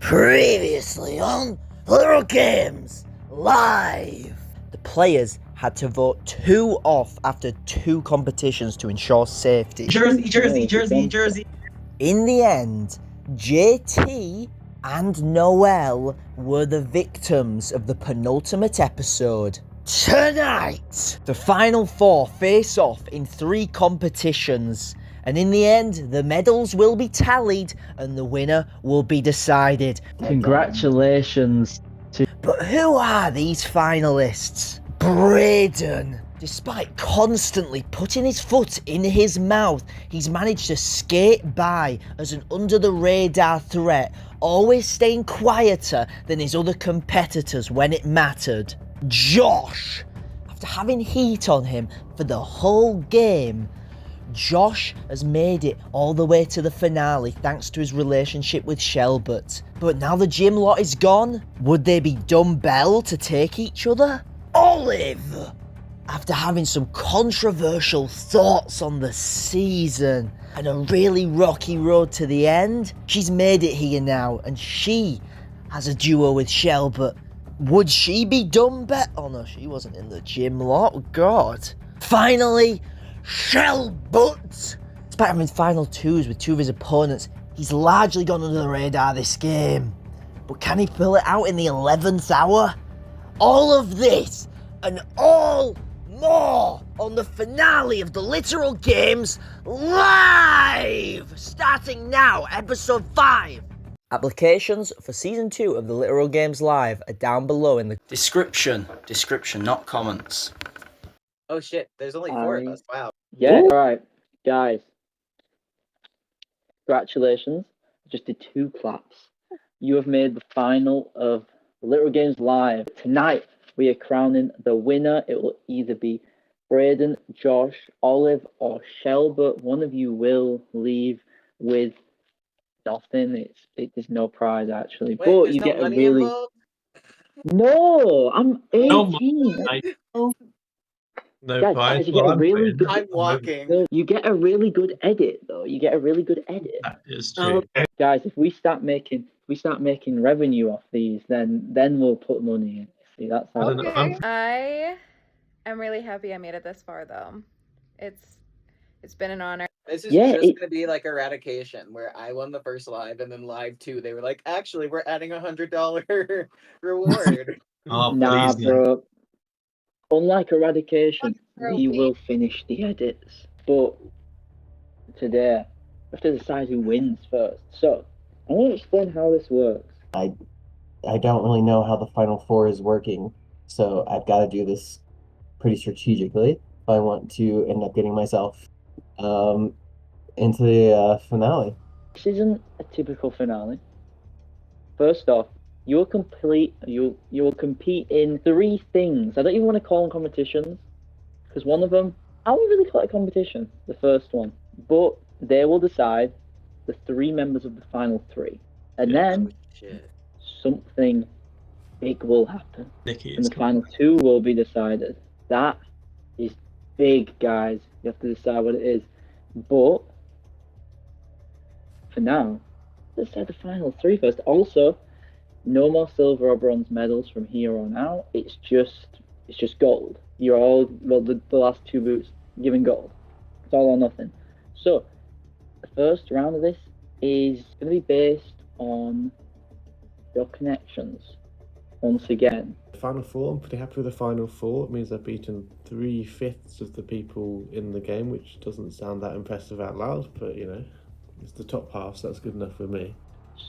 Previously on Little Games Live. The players had to vote 2 off after 2 competitions to ensure safety. Jersey. In the end, JT and Noel were the victims of the penultimate episode. Tonight, the final 4 face off in 3 competitions. And in the end, the medals will be tallied and the winner will be decided. Congratulations. But who are these finalists? Braden. Despite constantly putting his foot in his mouth, he's managed to skate by as an under-the-radar threat, always staying quieter than his other competitors when it mattered. Josh. After having heat on him for the whole game, Josh has made it all the way to the finale thanks to his relationship with Shelbert. But now the gym lot is gone, would they be dumbbell to take each other? Olive! After having some controversial thoughts on the season and a really rocky road to the end, she's made it here now and she has a duo with Shelbert. Would she be dumbbell? Oh no, she wasn't in the gym lot, God. Finally, Shelbert! Despite having final 2s with 2 of his opponents, he's largely gone under the radar this game. But can he pull it out in the 11th hour? All of this and all more on the finale of the Literal Games Live! Starting now, episode 5. Applications for season 2 of the Literal Games Live are down below in the description. Description, not comments. Oh shit, there's only 4 of us. Wow. Yeah, alright, guys. Congratulations. Just did 2 claps. You have made the final of the Literal Games Live. Tonight, we are crowning the winner. It will either be Braden, Josh, Olive, or Shelbert. One of you will leave with nothing. There's no prize, actually. Wait, but you get a really... Involved? No, I'm 18. No Guys, prize. you get a really good... I'm walking. You get a really good edit, though. You get a really good edit. That is true. Guys, if we start making revenue off these, then we'll put money in. See, that's how. Okay. I am really happy I made it this far, though. It's been an honor. This is just gonna be like Eradication, where I won the first live, and then live 2, they were like, actually, we're adding $100 reward. Nah, please, bro. Unlike Eradication, we will finish the edits. But today, we have to decide who wins first. So, I want to explain how this works. I don't really know how the Final Four is working, so I've got to do this pretty strategically if I want to end up getting myself into the finale. This isn't a typical finale. First off, you will compete in 3 things. I don't even want to call them competitions, because one of them, I wouldn't really call it a competition, the first one. But they will decide the 3 members of the final 3. And then something big will happen. And the final 2 will be decided. That is big, guys. You have to decide what it is. But for now, let's decide the final 3 first. Also, no more silver or bronze medals from here on out. It's just gold. You're all, well, the last 2 boots giving gold. It's all or nothing. So the first round of this is going to be based on your connections. Once again, Final 4, I'm pretty happy with the Final 4. It means I've beaten 3/5 of the people in the game, which doesn't sound that impressive out loud, but you know, it's the top half, so that's good enough for me.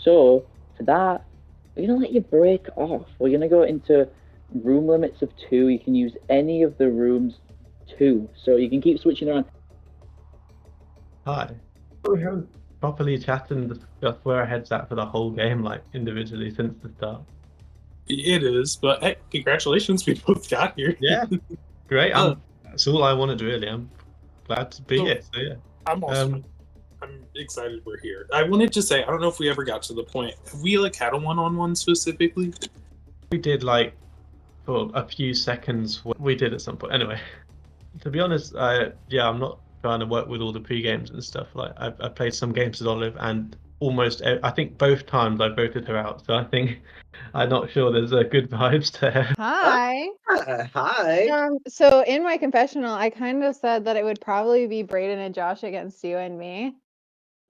So for that, we're going to let you break off. We're going to go into room limits of 2. You can use any of the rooms 2, so you can keep switching around. Hi. We haven't properly chatted and discussed where our heads at for the whole game, like individually since the start. It is, but hey, congratulations, we both got here. Yeah, great. That's all I wanted, really. I'm glad to be here. So yeah, I'm also I'm excited we're here. I wanted to say, I don't know if we ever got to the point. Have we like had a one-on-one specifically? we did like for a few seconds. We did at some point. Anyway, to be honest, I'm not trying to work with all the pre-games and stuff. Like I played some games with Olive, and I think both times I voted her out. So I think I'm not sure there's a good vibes there. Hi. Hi. So in my confessional, I kind of said that it would probably be Brayden and Josh against you and me.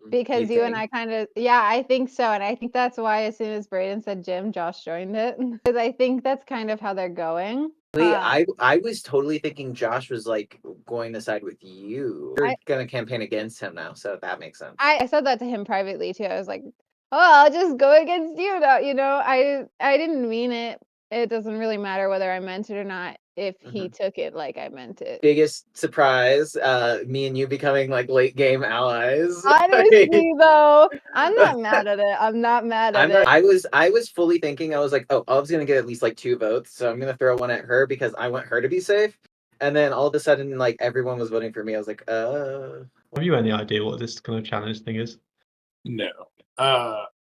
Because you and I kind of, yeah, I think so. And I think that's why as soon as Brayden said Jim, Josh joined it. Because I think that's kind of how they're going. Wait, I was totally thinking Josh was like going to side with you. You're gonna campaign against him now, so that makes sense. I said that to him privately too. I was like, "Oh, I'll just go against you now." You know, I didn't mean it. It doesn't really matter whether I meant it or not if he took it like I meant it. Biggest surprise, me and you becoming like late game allies. Honestly, though, I'm not mad at it. I'm not mad at it. I was fully thinking, I was like, oh, Olive's gonna get at least like 2 votes, so I'm gonna throw one at her because I want her to be safe. And then all of a sudden, like everyone was voting for me. I was like, Have you any idea what this kind of challenge thing is? No.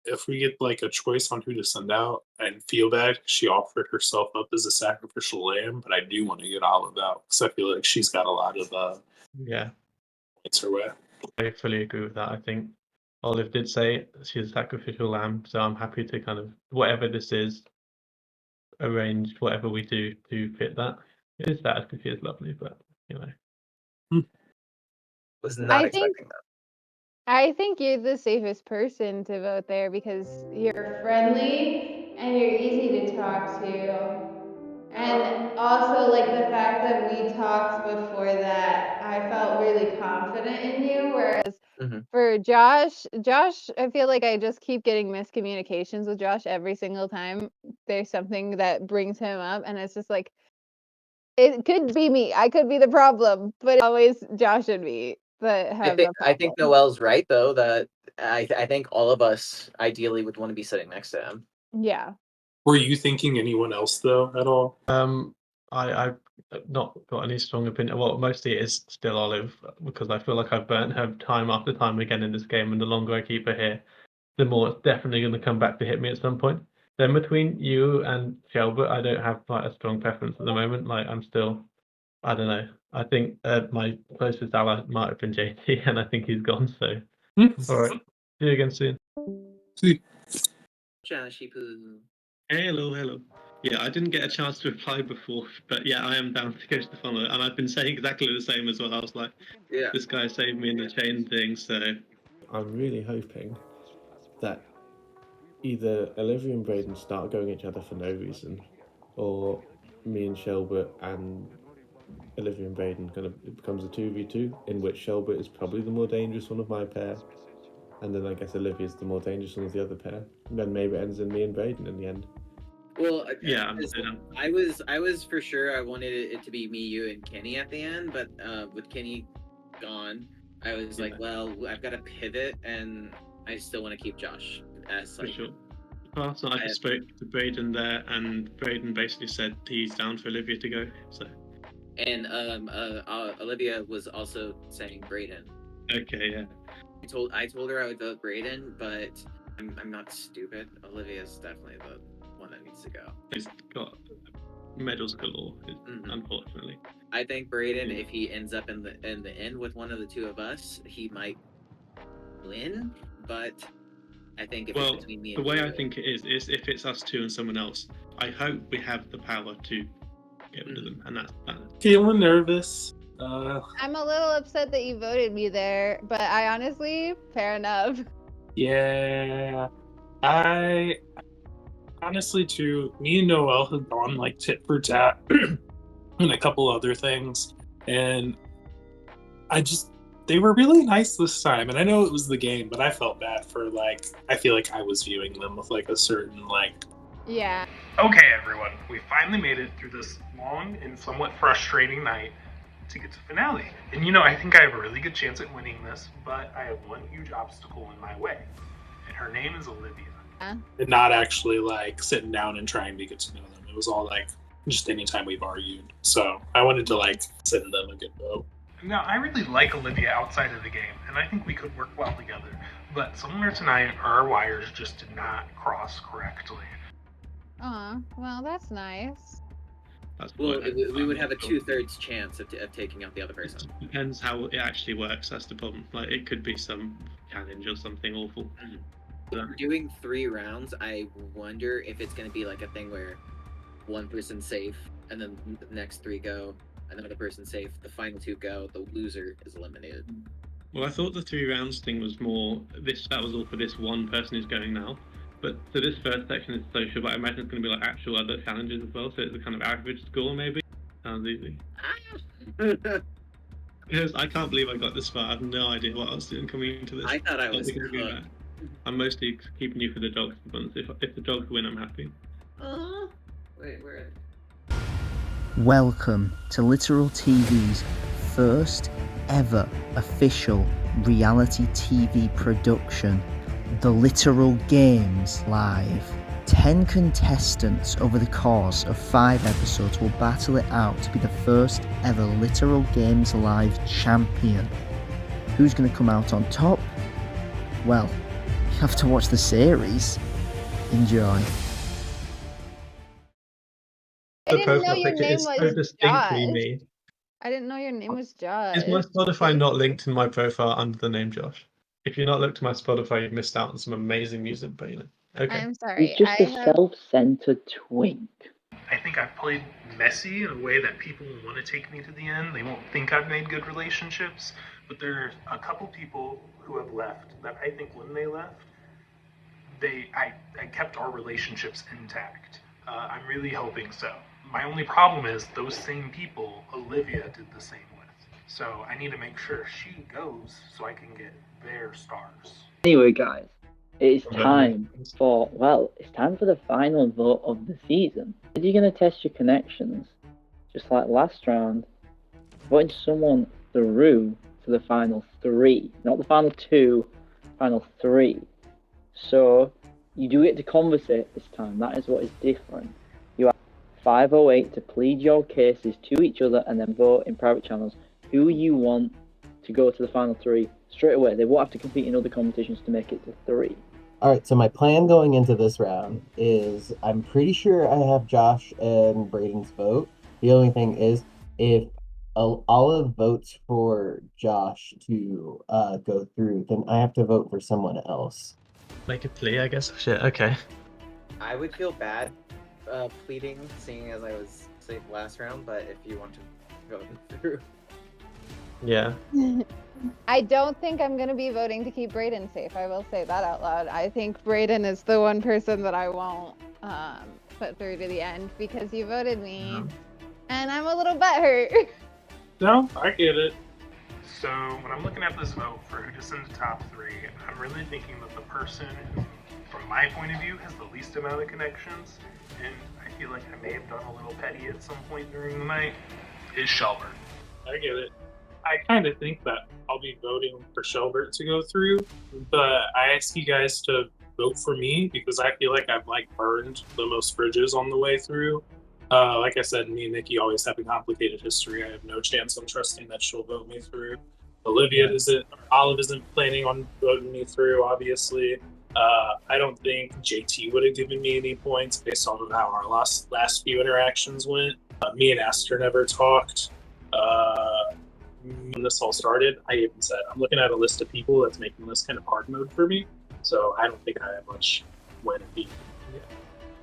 If we get like a choice on who to send out, and feel bad, she offered herself up as a sacrificial lamb, but I do want to get Olive out because I feel like she's got a lot of Yeah, points her way. I fully agree with that. I think Olive did say she's a sacrificial lamb, so I'm happy to kind of, whatever this is, arrange whatever we do to fit that. It is sad because she is lovely, but you know. was not expecting that. I think you're the safest person to vote there because you're friendly and you're easy to talk to. And also, like the fact that we talked before that, I felt really confident in you. Whereas for Josh, I feel like I just keep getting miscommunications with Josh every single time there's something that brings him up. And it's just like, it could be me. I could be the problem, but it's always Josh and me that have the problem. I think Noelle's right though, that I think all of us ideally would want to be sitting next to him. Yeah. Were you thinking anyone else though at all? I've not got any strong opinion. Well, mostly it is still Olive because I feel like I've burnt her time after time again in this game, and the longer I keep her here, the more it's definitely going to come back to hit me at some point. Then between you and Shelbert, I don't have like a strong preference at the moment. Like I'm still, I don't know. I think my closest ally might have been JT, and I think he's gone. So, all right, see you again soon. See. Hello. Yeah, I didn't get a chance to reply before, but yeah, I am down to go to the funnel, and I've been saying exactly the same as well. I was like, this guy saved me in the chain thing, so. I'm really hoping that either Olivia and Brayden start going at each other for no reason, or me and Shelbert and Olivia and Brayden it becomes a 2v2, in which Shelbert is probably the more dangerous one of my pair, and then I guess Olivia's the more dangerous one of the other pair. And then maybe it ends in me and Brayden in the end. Well, yeah, I was for sure. I wanted it to be me, you, and Kenny at the end, but with Kenny gone, I was like, well, I've got to pivot, and I still want to keep Josh as like. For sure. Last night I spoke to Brayden there, and Brayden basically said he's down for Olivia to go. So. And Olivia was also saying Brayden. Okay, yeah. I told her I would vote Brayden, but I'm not stupid. Olivia's definitely the one that needs to go. He's got medals galore, unfortunately. I think Brayden, if he ends up in the end with one of the two of us, he might win. But I think if it's between me and the way I think it is if it's us two and someone else, I hope we have the power to get rid of them, and that's that. Feeling nervous. I'm a little upset that you voted me there, but I honestly, fair enough. Yeah, I honestly too. Me and Noelle have gone like tit for tat and a couple other things, and they were really nice this time. And I know it was the game, but I felt bad for I feel like I was viewing them with a certain Yeah. Okay, everyone, we finally made it through this long and somewhat frustrating night to get to finale. And I think I have a really good chance at winning this, but I have one huge obstacle in my way, and her name is Olivia. And not actually sitting down and trying to get to know them. It was all just anytime we've argued. So I wanted to send them a good vote. Now, I really like Olivia outside of the game, and I think we could work well together. But somewhere tonight, our wires just did not cross correctly. Well, that's nice. That's Well, what we would I'm have a not sure. 2/3 chance of taking out the other person. It depends how it actually works. That's the problem. Like, it could be some challenge or something awful. If we're doing 3 rounds, I wonder if it's going to be like a thing where one person's safe, and then the next 3 go, another person's safe, the final 2 go, the loser is eliminated. Well, I thought the 3 rounds thing was more that was all for this one person who's going now. But so this first section is social, but I imagine it's going to be like actual other challenges as well. So it's a kind of average score, maybe. Sounds easy. Because I can't believe I got this far. I have no idea what I was doing coming into this. I thought I was Because of cooked. that. I'm mostly keeping you for the dogs once. If the dogs win, I'm happy. Wait, where? Welcome to Literal TV's first ever official reality TV production, The Literal Games Live. 10 contestants over the course of 5 episodes will battle it out to be the first ever Literal Games Live champion. Who's going to come out on top? Well, you have to watch the series. Enjoy. I didn't know your picture name is so was distinctly Josh. me. I didn't know your name was Josh. Is my Spotify not linked in my profile under the name Josh? If you're not looked at my Spotify, you've missed out on some amazing music, but you know. Okay. I'm sorry. He's just I a have self-centered twink. I think I've played messy in a way that people will want to take me to the end. They won't think I've made good relationships, but there are a couple people who have left that I think when they left, I kept our relationships intact. I'm really hoping so. My only problem is those same people Olivia did the same with. So I need to make sure she goes so I can get their stars. Anyway, guys, it's Okay. time it's time for the final vote of the season. If you're going to test your connections, just like last round, voting someone through to the final 3, not the final 2, final 3. So you do get to conversate this time. That is what is different. You have 508 to plead your cases to each other and then vote in private channels who you want to go to the final 3 straight away. They won't have to compete in other competitions to make it to 3. All right, so my plan going into this round is I'm pretty sure I have Josh and Braden's vote. The only thing is if Olive votes for Josh to go through, then I have to vote for someone else. Make a plea, I guess. Shit, okay. I would feel bad pleading, seeing as I was safe last round, but if you want to go through. Yeah. I don't think I'm going to be voting to keep Braden safe. I will say that out loud. I think Braden is the one person that I won't put through to the end because you voted me, and I'm a little butthurt. No, I get it. So when I'm looking at this vote for who to send to top 3, I'm really thinking that the person who, from my point of view, has the least amount of connections, and I feel like I may have done a little petty at some point during the night, is Shelbert. I get it. I kind of think that I'll be voting for Shelbert to go through, but I ask you guys to vote for me because I feel like I've burned the most bridges on the way through. Like I said, me and Nikki always have a complicated history. I have no chance on trusting that she'll vote me through. Olive isn't planning on voting me through, obviously. I don't think JT would have given me any points based on how our last few interactions went. Me and Aster never talked. When this all started, I even said, I'm looking at a list of people that's making this kind of hard mode for me, so I don't think I have much way to be.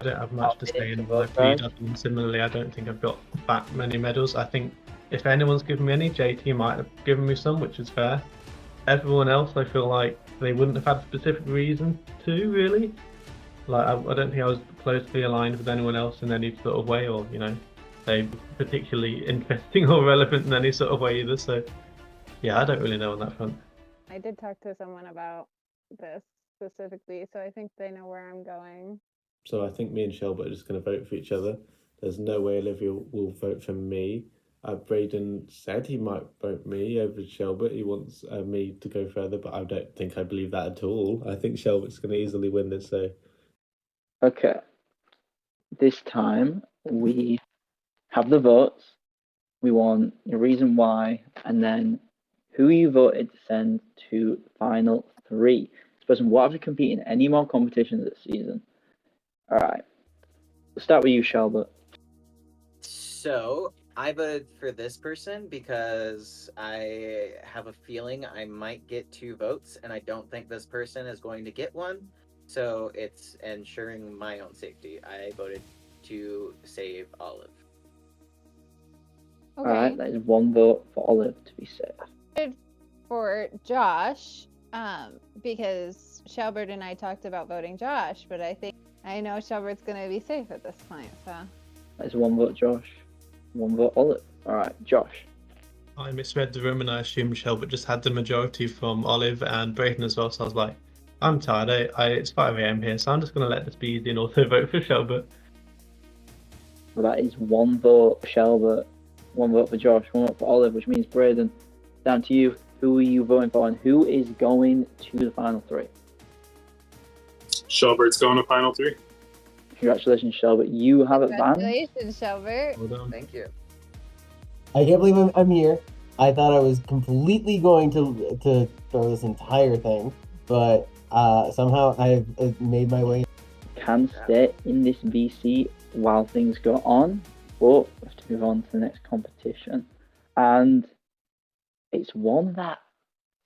I don't have much to say in my plead. Similarly, I don't think I've got that many medals. I think if anyone's given me any, JT might have given me some, which is fair. Everyone else, I feel like they wouldn't have had a specific reason to, really. I don't think I was closely aligned with anyone else in any sort of way, or, they particularly interesting or relevant in any sort of way either. So, yeah, I don't really know on that front. I did talk to someone about this specifically, so I think they know where I'm going. So I think me and Shelbert are just going to vote for each other. There's no way Olivia will vote for me. Braden said he might vote me over Shelbert. He wants me to go further, but I don't think I believe that at all. I think Shelbert's going to easily win this. So, Okay. This time we have the votes. We want your reason why, and then who you voted to send to final 3. This person won't have to compete in any more competitions this season. All right. Let's start with you, Shelbert. So I voted for this person because I have a feeling I might get 2 votes, and I don't think this person is going to get one. So it's ensuring my own safety. I voted to save Olive. Okay. Alright, that is 1 vote for Olive to be safe. For Josh, because Shelbert and I talked about voting Josh, but I know Shelbert's gonna be safe at this point, so. That is 1 vote Josh, 1 vote Olive. Alright, Josh. I misread the room and I assumed Shelbert just had the majority from Olive and Brayden as well, so I was like, I'm tired, it's 5 AM here, so I'm just going to let this be easy and also vote for Shelbert. Well, that is 1 vote for Shelbert, 1 vote for Josh, 1 vote for Olive, which means Brayden, down to you. Who are you voting for and who is going to the final 3? Shelbert's going to final 3. Congratulations, Shelbert. You have advanced. Congratulations, Shelbert. Well done. Thank you. I can't believe I'm here. I thought I was completely going to throw this entire thing, but somehow I've made my way. Can stay in this VC while things go on, but we have to move on to the next competition. And it's one that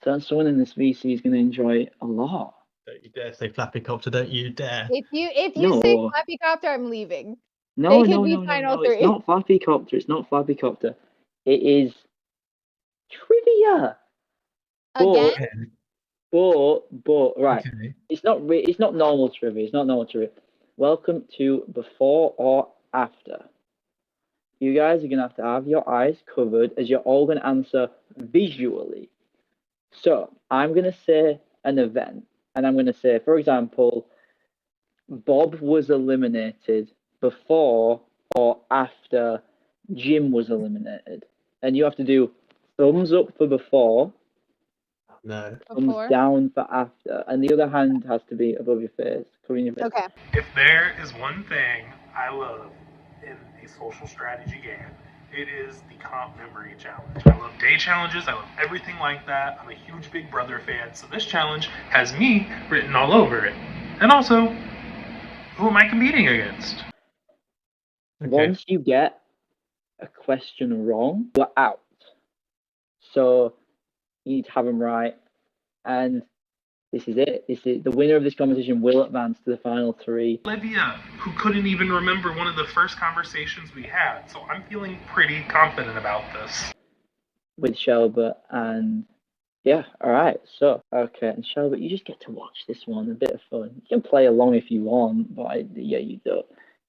someone in this VC is going to enjoy a lot. Don't you dare say Flappy Copter, don't you dare. If you No. say Flappy Copter, I'm leaving. No, They no, could be no, no, final no. It's 3. not Flappy Copter. It's not Flappy Copter. It is trivia. Again? But right. Okay. It's not normal trivia. It's not normal trivia. Welcome to Before or After. You guys are gonna have your eyes covered as you're all gonna answer visually. So I'm gonna say an event, and I'm gonna say, for example, Bob was eliminated before or after Jim was eliminated, and you have to do thumbs up for before. No. Thumbs down for after, and the other hand has to be above your face, covering your face. Okay. If there is one thing I love in a social strategy game, it is the comp memory challenge. I love day challenges. I love everything like that. I'm a huge Big Brother fan, so this challenge has me written all over it. And also, who am I competing against? Okay. Once you get a question wrong, you're out. So you need to have them right, and this is it. This is the winner of this competition will advance to the final 3. Olivia, who couldn't even remember one of the first conversations we had. So I'm feeling pretty confident about this. With Shelbert, and yeah, alright, so, okay, and Shelbert, you just get to watch this one, a bit of fun. You can play along if you want, but yeah, you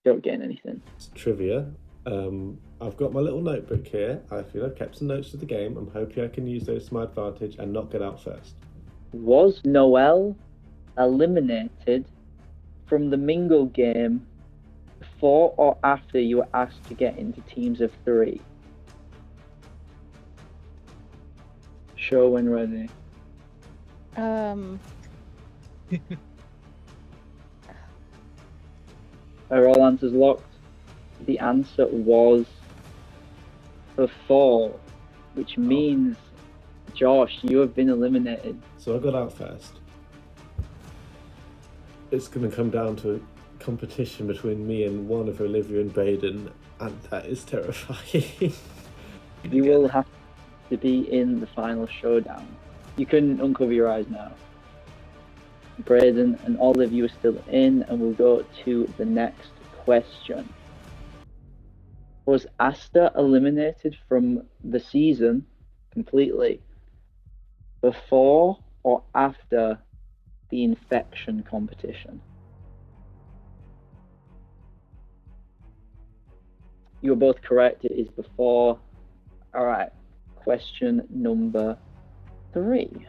don't gain anything. Trivia. I've got my little notebook here. I feel I've kept some notes of the game. I'm hoping I can use those to my advantage and not get out first. Was Noel eliminated from the Mingle game before or after you were asked to get into teams of 3? Show when ready. Are all answers locked? The answer was before, which means, Josh, you have been eliminated. So I got out first. It's going to come down to a competition between me and one of Olivia and Brayden, and that is terrifying. You will have to be in the final showdown. You can uncover your eyes now. Brayden and all of you are still in, and we'll go to the next question. Was Asta eliminated from the season completely before or after the infection competition? You're both correct. It is before. All right. Question number 3.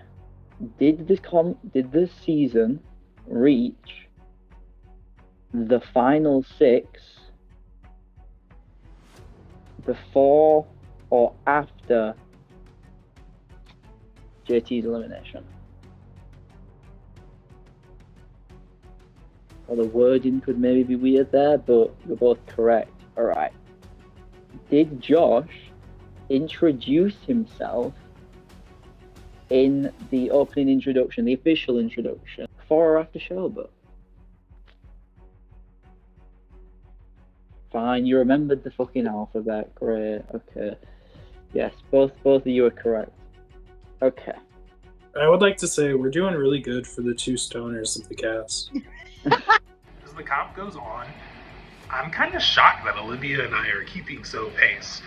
Did the season reach the final 6 before or after JT's elimination? Well, the wording could maybe be weird there, but you're both correct. All right. Did Josh introduce himself in the opening introduction, the official introduction, before or after Shelbert? Fine, you remembered the fucking alphabet. Great. Okay. Yes, both of you are correct. Okay. I would like to say we're doing really good for the two stoners of the cast. As the comp goes on, I'm kind of shocked that Olivia and I are keeping so pace.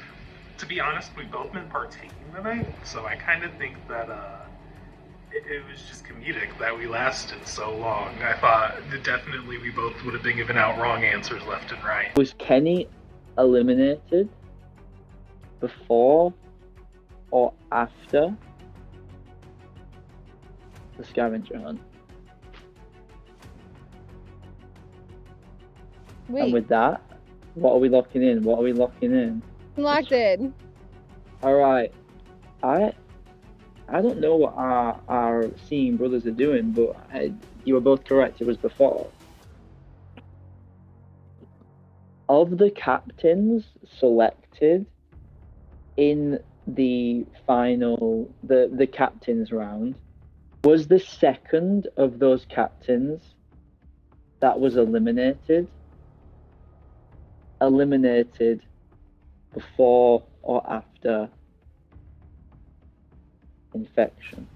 To be honest, we've both been partaking tonight, so I kind of think that it was just comedic that we lasted so long. I thought that definitely we both would have been giving out wrong answers left and right. Was Kenny eliminated before or after the scavenger hunt? Wait, And with that, what are we locking in? I'm locked in. All right. I don't know what our seeing brothers are doing, but you were both correct. It was before. Of the captains selected in the final, the captains round, was the second of those captains that was eliminated before or after infection?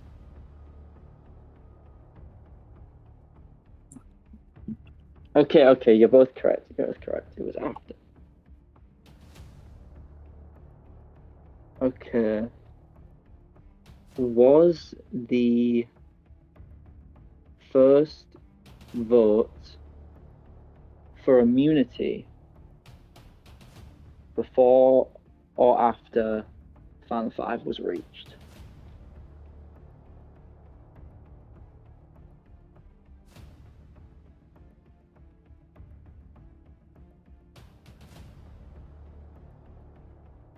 Okay, you're both correct. It was after. Okay. Was the first vote for immunity before or after Final 5 was reached?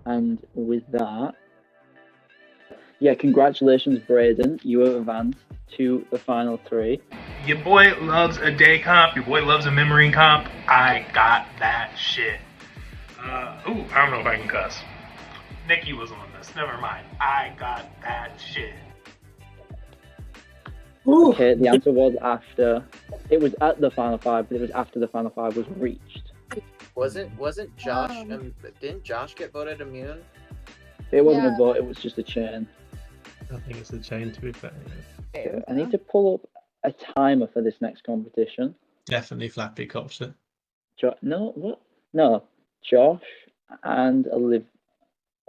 And with that, yeah, congratulations, Braden. You have advanced to the final 3. Your boy loves a day comp. Your boy loves a memory comp. I got that shit. I don't know if I can cuss. Nikki was on this. Never mind. I got that shit. Okay, the answer was after. It was at the Final 5, but it was after the Final 5 was reached. Wasn't Josh? Didn't Josh get voted immune? It wasn't Yeah. a vote, it was just a chain. I think it's a chain, to be fair. Okay, I need to pull up a timer for this next competition. Definitely Flappy cops it. No, what? No, Josh and Olive,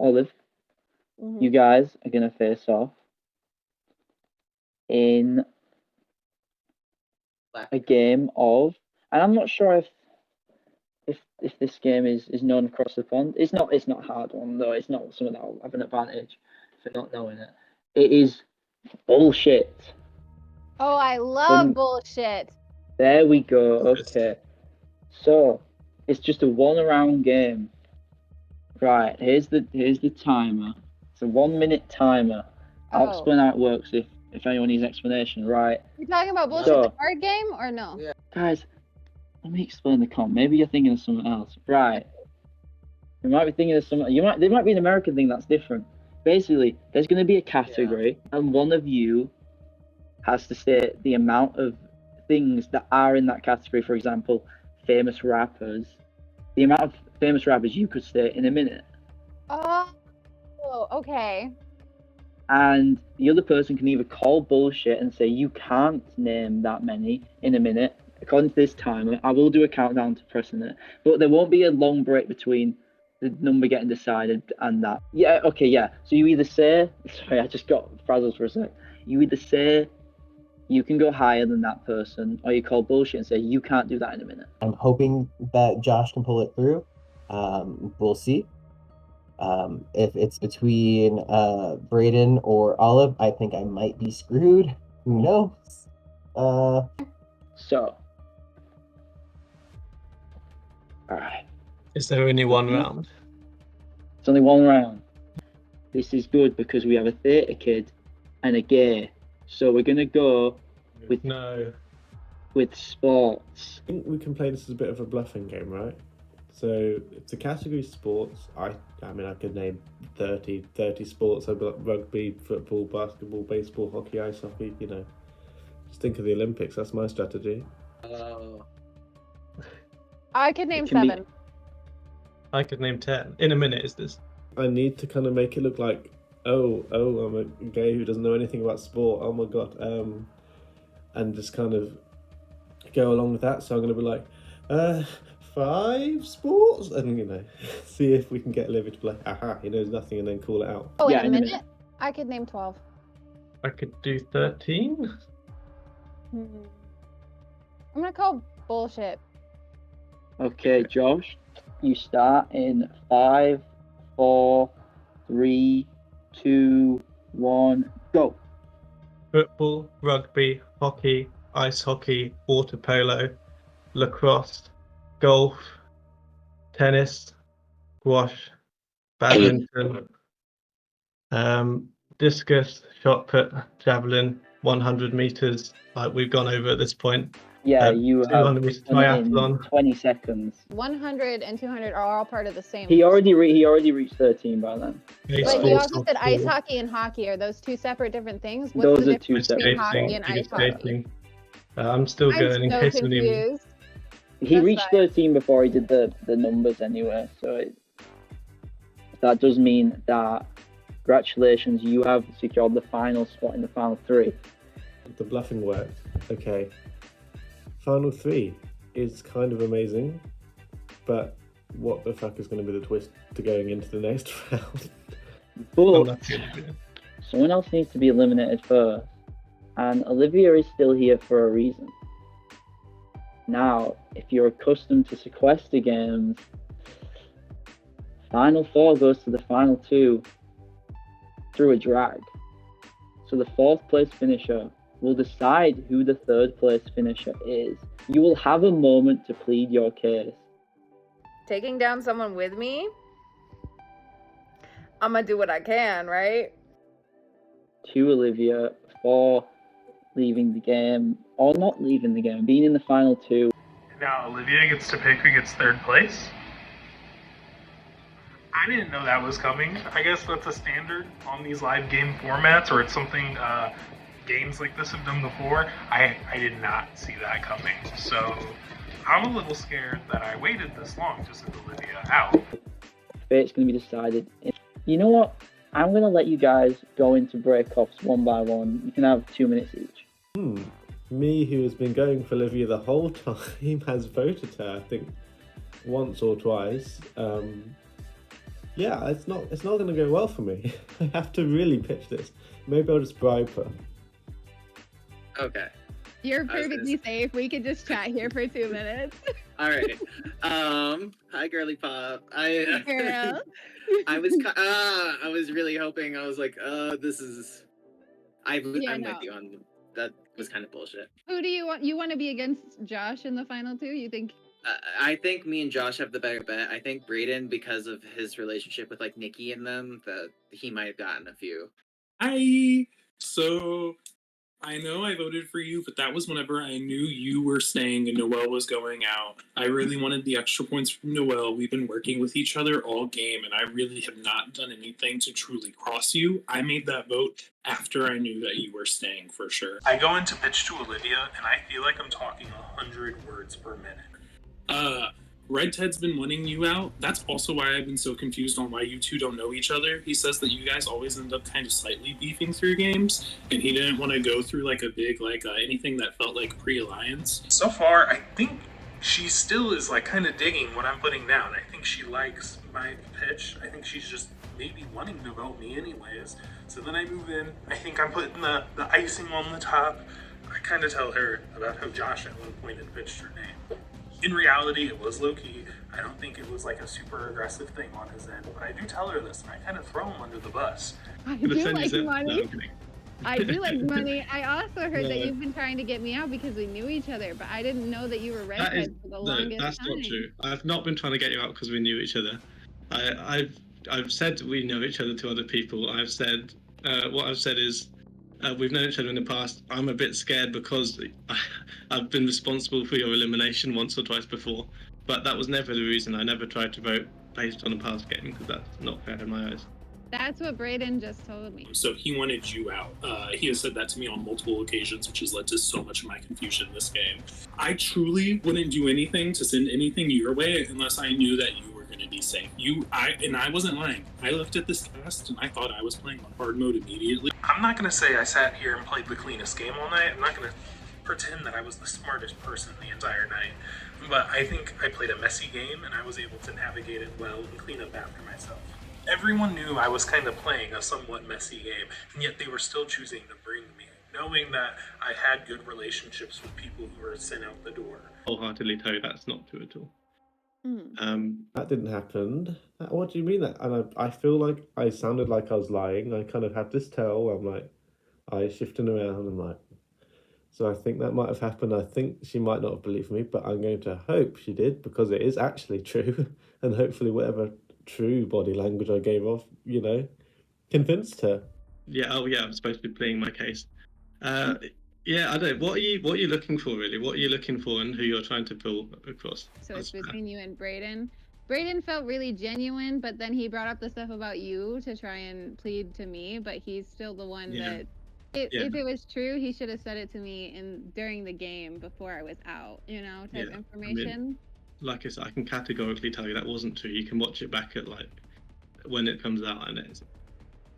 Mhm. you guys are gonna face off in a game of, and I'm not sure if this game is known across the pond. It's not a hard one though. It's not something that will have an advantage for not knowing it. It is bullshit. Oh, I love Um, bullshit. There we go. Okay. So it's just a 1-round game. Right, here's the timer. It's a 1-minute timer. I'll Oh. explain how it works if anyone needs explanation. Right. You're talking about bullshit So- the card game or no? Yeah. Guys, let me explain the comp. Maybe you're thinking of something else. Right. You might be thinking of something. There might be an American thing that's different. Basically, there's going to be a category, and one of you has to say the amount of things that are in that category. For example, famous rappers. The amount of famous rappers you could say in a minute. Oh, okay. And the other person can either call bullshit and say you can't name that many in a minute. According to this timer, I will do a countdown to pressing it, but there won't be a long break between the number getting decided and that. Yeah, okay, yeah. So you either say, sorry, I just got frazzled for a sec. You either say you can go higher than that person, or you call bullshit and say you can't do that in a minute. I'm hoping that Josh can pull it through. We'll see. If it's between Braden or Olive, I think I might be screwed. Who knows? So, alright. Is there only one round? It's only 1 round. This is good because we have a theatre kid and a gay. So we're gonna go with sports. I think we can play this as a bit of a bluffing game, right? So if the category is sports, I mean I could name 30 sports. I'd be like rugby, football, basketball, baseball, hockey, ice hockey, Just think of the Olympics, that's my strategy. Oh. I could name It can be- 7. I could name 10 in a minute. Is this? I need to kind of make it look like, oh, I'm a gay who doesn't know anything about sport. Oh my god, and just kind of go along with that. So I'm going to be like, 5 sports, and see if we can get Olivia to be like, aha, he knows nothing, and then call it out. Oh, Yeah, in in a a minute? I could name 12. I could do 13. I'm gonna call bullshit. Okay, Josh, you start in 5, 4, 3, 2, 1, go. Football, rugby, hockey, ice hockey, water polo, lacrosse, golf, tennis, squash, badminton, discus, shot put, javelin, 100 meters. Like we've gone over at this point. Yeah, you have 200 meters done it in triathlon. 20 seconds. 100 and 200 are all part of the same. He already reached 13 by then. But baseball, you also said ice softball, hockey and hockey. Are those two separate different things? What's Those the are two difference separate between things. hockey and ice hockey? skating. I'm still I'm going in so case anyone. confused. He That's reached fine. 13 before he did the numbers anyway, so that does mean that, congratulations, you have secured the final spot in the final 3. The bluffing worked. Okay. Final 3 is kind of amazing, but what the fuck is going to be the twist to going into the next round? But someone else needs to be eliminated first, and Olivia is still here for a reason. Now, if you're accustomed to sequester games, Final 4 goes to the Final 2 through a drag. So the 4th place finisher will decide who the 3rd place finisher is. You will have a moment to plead your case. Taking down someone with me, I'm gonna do what I can, right? To Olivia for leaving the game, or not leaving the game, being in the Final 2. Now Olivia gets to pick who gets 3rd place. I didn't know that was coming. I guess that's a standard on these live game formats, or it's something games like this have done before. I did not see that coming. So I'm a little scared that I waited this long to send Olivia out. Fate's going to be decided. You know what? I'm going to let you guys go into break-offs one by one. You can have 2 minutes each. Me, who has been going for Olivia the whole time, has voted her, I think, once or twice. Yeah, it's not going to go well for me. I have to really pitch this. Maybe I'll just bribe her. Okay. You're I was gonna perfectly safe. We could just chat here for 2 minutes. All right. Hi, girly pop. Girl. I was really hoping. I was like, this is. I'm with you on that. Was kind of bullshit. Who do you want? You want to be against Josh in the final 2? You think? I think me and Josh have the better bet. I think Brayden, because of his relationship with like Nikki and them, that he might have gotten a few. So I know I voted for you, but that was whenever I knew you were staying and Noelle was going out. I really wanted the extra points from Noelle. We've been working with each other all game, and I really have not done anything to truly cross you. I made that vote after I knew that you were staying for sure. I go into pitch to Olivia, and I feel like I'm talking 100 words per minute. Red Ted's been wanting you out. That's also why I've been so confused on why you two don't know each other. He says that you guys always end up kind of slightly beefing through games, and he didn't want to go through like a big, anything that felt like pre-alliance. So far, I think she still is like kind of digging what I'm putting down. I think she likes my pitch. I think she's just maybe wanting to vote me anyways. So then I move in. I think I'm putting the icing on the top. I kind of tell her about how Josh at one point had pitched her name. In reality, it was low-key. I don't think it was like a super aggressive thing on his end, but I do tell her this, and I kind of throw him under the bus. I do like money. I do like money. I also heard that you've been trying to get me out because we knew each other, but I didn't know that you were redhead for the longest that's time. not true. I've not been trying to get you out because we knew each other. I've said we know each other to other people. I've said what I've said is we've known each other in the past. I'm a bit scared because I've been responsible for your elimination once or twice before, but that was never the reason. I never tried to vote based on a past game because that's not fair in my eyes. That's what Brayden just told me. So he wanted you out. He has said that to me on multiple occasions, which has led to so much of my confusion in this game. I truly wouldn't do anything to send anything your way unless I knew that you were going to be safe. I wasn't lying. I looked at this cast and I thought I was playing on hard mode immediately. I'm not going to say I sat here and played the cleanest game all night. I'm not going to pretend that I was the smartest person the entire night. But I think I played a messy game and I was able to navigate it well and clean up after myself. Everyone knew I was kind of playing a somewhat messy game, and yet they were still choosing to bring me, knowing that I had good relationships with people who were sent out the door. Wholeheartedly tell you that's not true at all. That didn't happen. What do you mean that? And I feel like I sounded like I was lying. I kind of had this tell where I'm like, I shifting around and like, so I think that might have happened. I think she might not have believed me, but I'm going to hope she did because it is actually true. And hopefully whatever true body language I gave off, convinced her. Yeah, I'm supposed to be pleading my case. Yeah, I don't know. What are you looking for really? What are you looking for and who you're trying to pull across? So it's between you and Brayden. Brayden felt really genuine, but then he brought up the stuff about you to try and plead to me, but he's still the one that if it was true, he should have said it to me during the game before I was out, type information. I mean, like I said, I can categorically tell you that wasn't true. You can watch it back at like when it comes out, and it's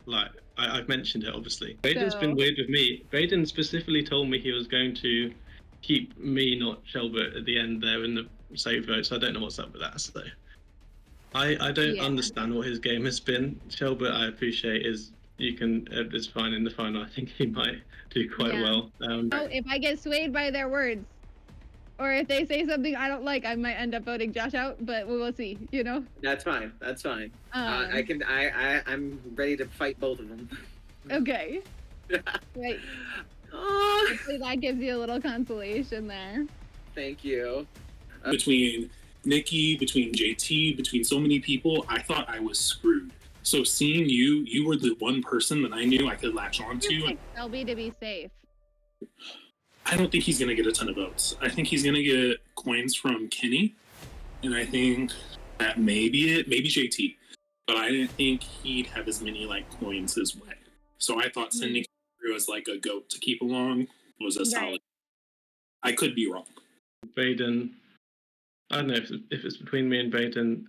like I've mentioned it obviously. Brayden's been weird with me. Brayden specifically told me he was going to keep me, not Shelbert, at the end there in the save vote. So I don't know what's up with that. So I don't understand what his game has been. Shelbert, I appreciate it's fine in the final. I think he might do quite well. If I get swayed by their words, or if they say something I don't like, I might end up voting Josh out, but we will see, That's fine. I'm ready to fight both of them. Okay. Right. Hopefully that gives you a little consolation there. Thank you. Between Nikki, between JT, between so many people, I thought I was screwed. So seeing you were the one person that I knew I could latch onto. LB to be safe. I don't think he's going to get a ton of votes. I think he's going to get coins from Kenny, and I think that maybe JT, but I didn't think he'd have as many coins as Wet. So I thought sending through as a goat to keep along was a solid. I could be wrong. Brayden, I don't know if it's between me and Brayden.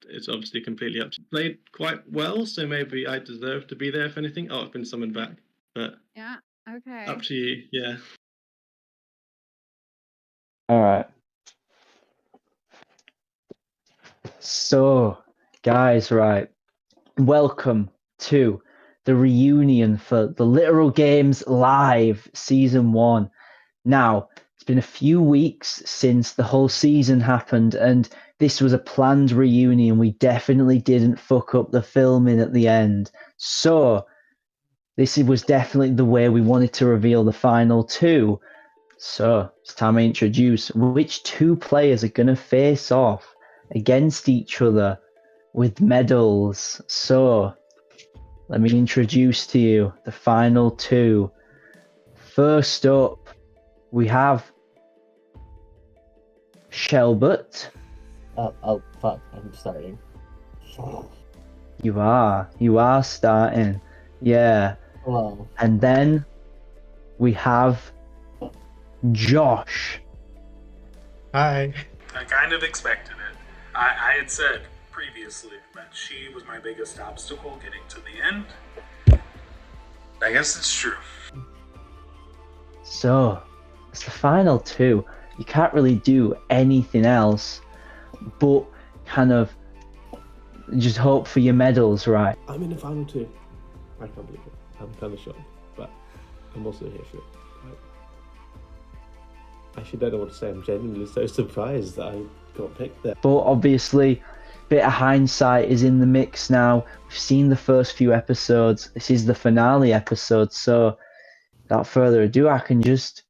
It's obviously completely up to you. Played quite well, so maybe I deserve to be there if anything. I've been summoned back, but okay. Up to you. Yeah. All right. So, guys, right. Welcome to the reunion for the Literal Games Live Season 1. Now, it's been a few weeks since the whole season happened, and this was a planned reunion. We definitely didn't fuck up the filming at the end. So, this was definitely the way we wanted to reveal the final two. So, it's time to introduce which two players are going to face off against each other with medals. So, let me introduce to you the final two. First up, we have Shelbert. Oh, fuck, I'm starting. You are starting. Yeah. Hello. And then we have Josh. Hi. I kind of expected it. I had said previously that she was my biggest obstacle getting to the end. I guess it's true. So, it's the final two. You can't really do anything else but kind of just hope for your medals, right? I'm in the final two. I can't believe it. I'm kind of shocked, but I'm also here for it. I actually don't know what to say. I'm genuinely so surprised that I got picked there. But obviously, a bit of hindsight is in the mix now. We've seen the first few episodes. This is the finale episode, so without further ado, I can just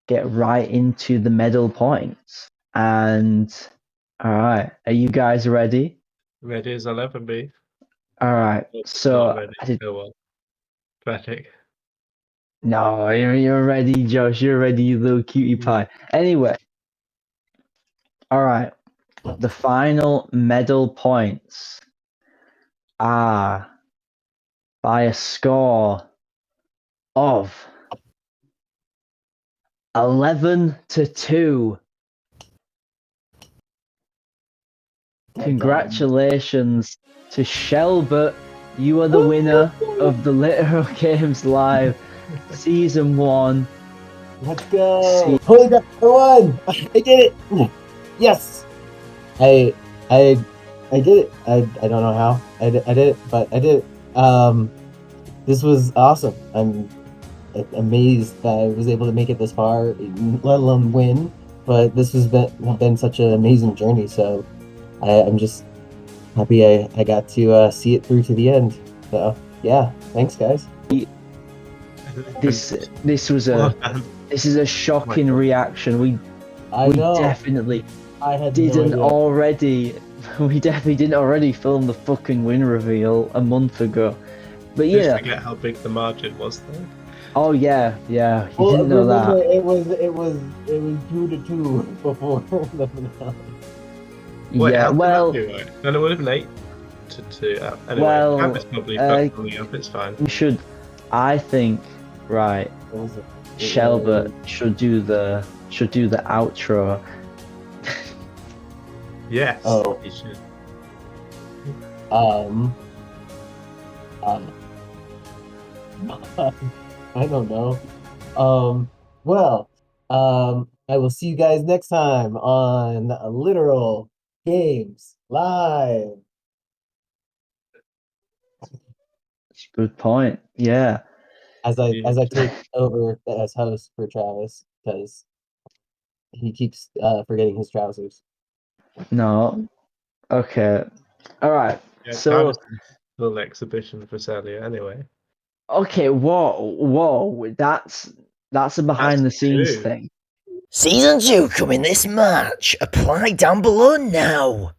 get right into the medal points. And alright, are you guys ready? Ready as I'll ever be. Alright, so Pathetic. No, you're ready, Josh. You're ready, you little cutie pie. Anyway, alright. The final medal points are by a score of 11-2. Congratulations to Shelbert. You are the winner of the Literal Games Live Season 1. Let's go! Holy crap! I won! I did it! Yes! I did it. I don't know how I did it, but I did it. This was awesome. I'm amazed that I was able to make it this far, let alone win. But this has been such an amazing journey. So I'm just happy I got to see it through to the end. So yeah, thanks guys. This is a shocking reaction. We definitely didn't already film the fucking win reveal a month ago. But Just yeah. forget how big the margin was though. Oh yeah. You didn't know that. It was 2-2 before the finale. Wait, Yeah, how can well, that be right? No, it would have been 8-2. Anyway, well, Gambit's probably fucked me up. It's fine. I think, right? Shelbert should do the outro. Yes. Oh. He should. I don't know. I will see you guys next time on Literal Games Live. Good point. Yeah. As I take over as host for Travis because he keeps forgetting his trousers. No. Okay. All right. Yeah, So. Travis did a little exhibition for Celia anyway. Okay. Whoa. That's a behind the scenes thing. Season 2 coming this March. Apply down below now.